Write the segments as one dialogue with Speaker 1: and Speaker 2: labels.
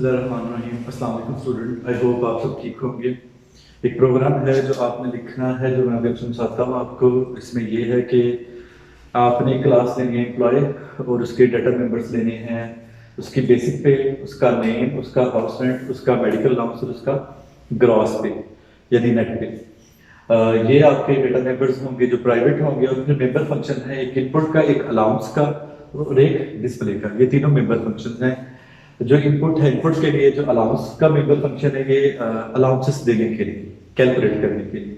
Speaker 1: बिस्मिल्लाहिर्रहमानिर्रहीम। अस्सलाम वालेकुम स्टूडेंट, आई होप आप सब ठीक होंगे। एक प्रोग्राम है जो आपने लिखना है, जो मैं अभी समझाता हूँ आपको। इसमें ये है कि आपने क्लास लेनी है एम्प्लॉय और उसके डाटा मेंबर्स लेने हैं, उसकी बेसिक पे, उसका नेम, उसका हाउस रेंट, उसका मेडिकल अलाउंस और उसका ग्रॉस पे यानी नेट पे। ये आपके डेटा मेंबर्स होंगे जो प्राइवेट होंगे, और उनके मेंबर फंक्शन है एक इनपुट का, एक अलाउंस का और एक डिस्प्ले का। ये तीनों मेंबर फंक्शन हैं। जो इनपुट है, इनपुट के लिए जो अलाउंस का मेंबर फंक्शन है, ये अलाउंसेस देने के लिए, कैलकुलेट करने के लिए।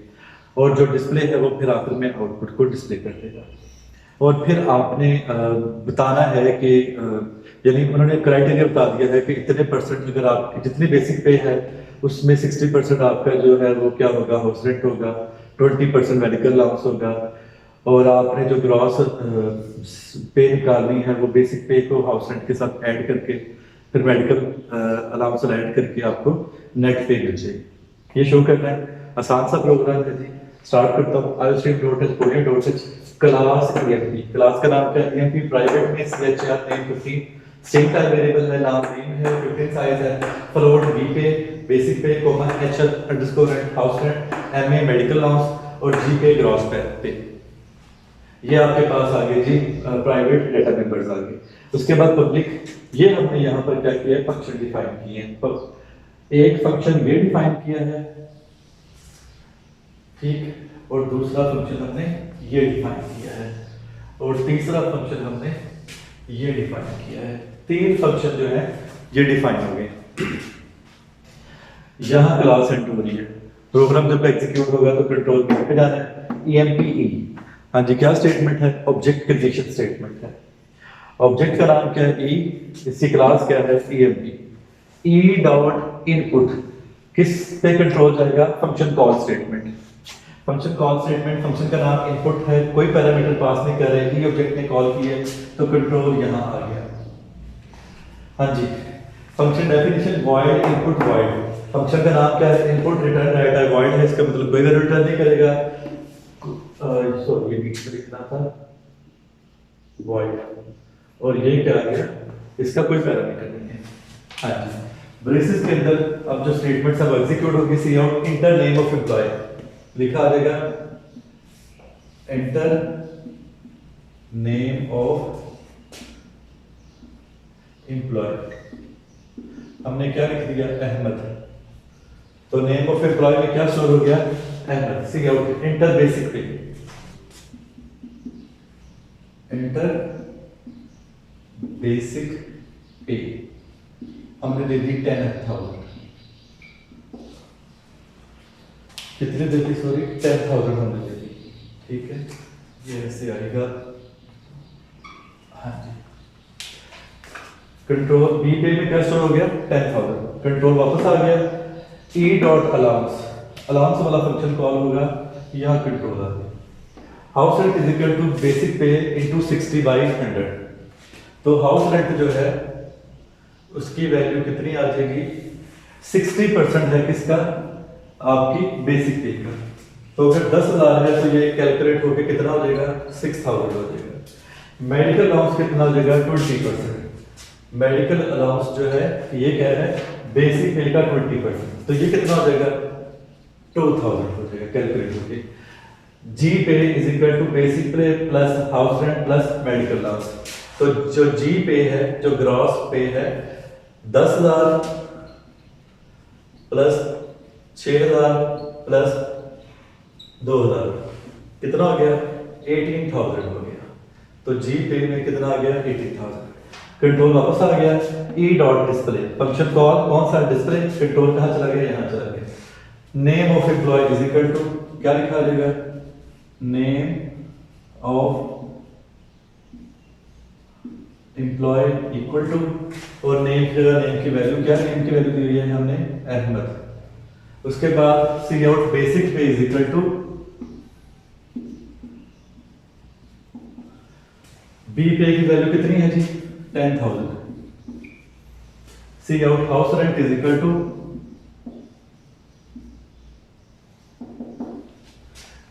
Speaker 1: और जो डिस्प्ले है वो फिर आखिर में आउटपुट को डिस्प्ले कर देगा। और फिर आपने बताना है कि यानी उन्होंने क्राइटेरिया बता दिया है कि इतने परसेंट अगर आपकी जितनी बेसिक पे है उसमें 60% आपका जो है वो क्या होगा, हाउस रेंट होगा, 20% मेडिकल अलाउंस होगा, और आपने जो ग्रॉस पे निकालनी है वो बेसिक पे को हाउस रेंट के साथ ऐड करके फिर मेडिकल अलाउंस ऐड करके आपको नेट पे मिल जाएगी। ये शो करना है, आसान सा प्रोग्राम है जी। स्टार्ट करता हूँ। iostream.h क्लास ईएमपी, क्लास का नाम क्या है, ईएमपी प्राइवेट में CHR name 15, string type variable है, नाम नेम है, 15 साइज है, फ्लोट बी पे, बेसिक पे, comma HL underscore rent, house rent, MA medical allowance और जी पे ग्रॉस पे। ये आपके पास आ गए जी प्राइवेट डेटा मेंबर्स आ गए। उसके बाद पब्लिक, ये हमने यहाँ पर क्या किया है, फंक्शन डिफाइन किए हैं। एक फंक्शन ये डिफाइन किया है, ठीक, और दूसरा फंक्शन हमने ये डिफाइन किया है, और तीसरा फंक्शन हमने ये डिफाइन किया है। तीन फंक्शन जो है ये डिफाइन हो गए। यहाँ क्लास एंटर हो रही है। प्रोग्राम जब एग्जीक्यूट होगा तो कंट्रोल पे जाना है, EMPE। हाँ जी, क्या स्टेटमेंट है, ऑब्जेक्ट कंडीशन स्टेटमेंट है। ऑब्जेक्ट का नाम क्या है, ई, इसकी क्लास क्या है, EMP। ई डॉट इनपुट किस पे कंट्रोल जाएगा, function call statement. Function call statement, function का नाम इनपुट है, कोई पैरामीटर पास नहीं कर रहे, ई ऑब्जेक्ट ने कॉल किया तो कंट्रोल यहां आ गया। हाँ जी, function definition void input void. Function का नाम क्या है, इनपुट रिटर्न डाटा है, वॉइड है, इसका मतलब कोई वैल्यू रिटर्न नहीं करेगा। सॉरी, बीच में लिखना था वॉइड, और ये क्या आ गया, इसका कोई पैरामीटर नहीं है। हाँ जी, ब्रेसेस के अंदर अब जो स्टेटमेंट सब एग्जीक्यूट होगी, C out enter name of employee लिखा आ जाएगा, एंटर नेम ऑफ एम्प्लॉय। हमने क्या लिख दिया, अहमद, तो नेम ऑफ एम्प्लॉय में क्या शो हो गया, अहमद। सी आउट एंटर बेसिक पे, एंटर बेसिक पे हमने दे दी 10,000। कितने दे दी, सॉरी 10,000 हमने दे दी, ठीक है, ये ऐसे आएगा। हाँ जी, कंट्रोल बी पे में क्या शो हो गया, 10,000, कंट्रोल वापस आ गया। ई डॉट अलाउंस, अलाउंस वाला फंक्शन कॉल होगा, यहाँ कंट्रोल आ गया। House rent is equal to basic pay into 60/100। तो हाउस रेंट जो है उसकी वैल्यू कितनी आ जाएगी, 60% है किसका, आपकी बेसिक पे का। तो अगर 10,000 है तो ये कैलकुलेट होके कितना हो जाएगा, 6,000 हो जाएगा। मेडिकल अलाउंस कितना हो जाएगा, 20%। मेडिकल अलाउंस जो है ये क्या है, बेसिक पे का 20%, तो ये कितना हो जाएगा, 2,000 हो जाएगा कैलकुलेट होके। जी पे इज इक्वल टू बेसिक पे plus house rent plus medical allowance. तो जो जी पे है, जो ग्रॉस पे है, 10,000 प्लस 6,000 प्लस 2,000 कितना हो गया, 18,000 हो गया। तो जी पे में कितना आ गया, 18,000। कंट्रोल वापस आ गया। E dot display, function call कौन सा, डिस्प्ले, कंट्रोल कहाँ चला गया, यहाँ चला गया। Name of employee is equal to क्या लिखा जाएगा, name of employee equal to, और नेम की जगह नेम की वैल्यू क्या, नेम की वैल्यू दी हुई है हमने अहमद। उसके बाद C out basic pay is equal to B pay की वैल्यू कितनी है जी, 10,000। C out house rent is equal to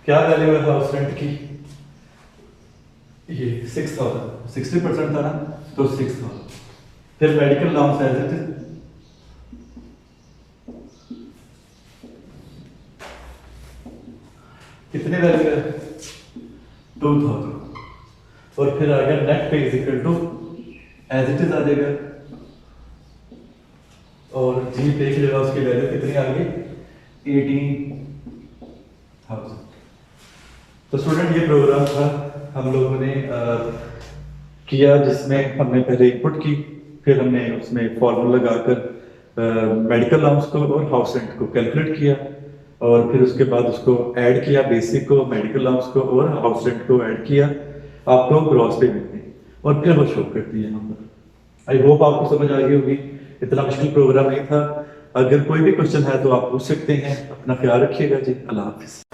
Speaker 1: क्या वैल्यू है हाउस रेंट की, ये 6,000, 60% था ना, तो 6,000। फिर मेडिकल अलाउंस है कितने वैल्यू है 2000 और फिर आ गया net pay is equal to as it is आ जाएगा और जी देख लेगा उसकी वैल्यू कितनी आ गई 18,000। तो स्टूडेंट ये प्रोग्राम था हम लोगों ने किया जिसमें हमने पहले इनपुट की फिर हमने उसमें फॉर्मूला लगाकर मेडिकल अलाउंस को और हाउस रेंट को कैलकुलेट किया और फिर उसके बाद उसको ऐड किया बेसिक को मेडिकल अलाउंस को और हाउस रेंट को ऐड किया आपको ग्रॉस पे मिलती और फिर वो शो करती है नंबर। आई होप आपको समझ आ गई होगी, इतना मुश्किल प्रोग्राम नहीं था। अगर कोई भी क्वेश्चन है तो आप पूछ सकते हैं। अपना ख्याल रखिएगा जी, अल्लाह हाफिज।